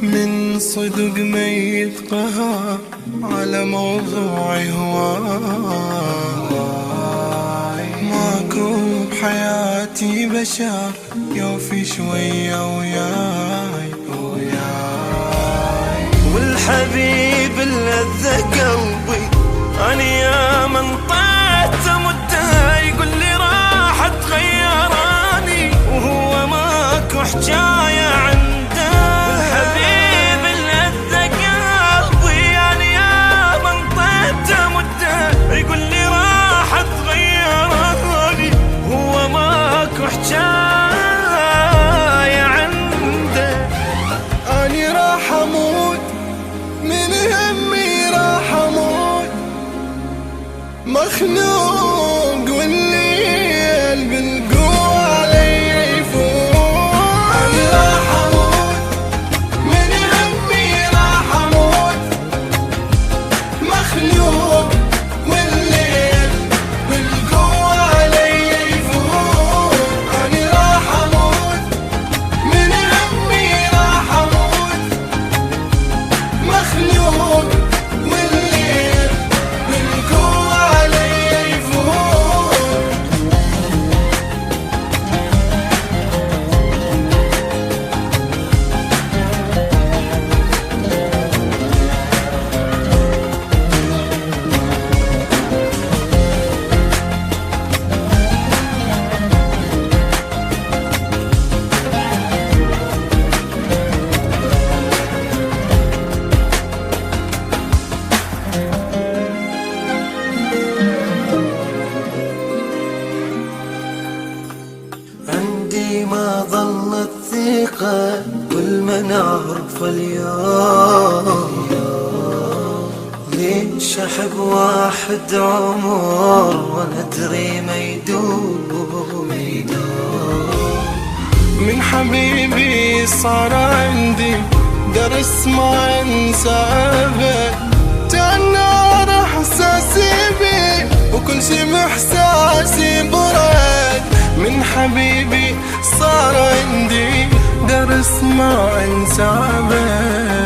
من صدق ما يتقهر على موضوعي هواي، ماكو بحياتي بشر يوفي شوية وياي. والحبيب اللذة قلبي أني يا من طعت مده يقول لي راح تغيراني وهو ماكو حجاية عنده. الحبيب اللذة قلبي أني يا من طعت مده يقول لي راح تغيراني وهو ماكو حجاية عنده. أني راح أموت من همي، راح أموت مخنوق والليل بالقوة علي يفوت. أنا راح أموت من همي، راح أموت مخنوق والليل بالقوة علي يفوت. أنا راح أموت من همي، راح أموت مخنوق والليل بالقوة علي يفوت. عندي ما ظلت ثقة كل ما نعرف اليوم، ليش أحب واحد عمر وندري ما يدوم. من حبيبي صار عندي درس ما انسى ابد، تنار احساسي بيه وكل شي باحساسي برد. من حبيبي صار عندي درس ما انسى ابد.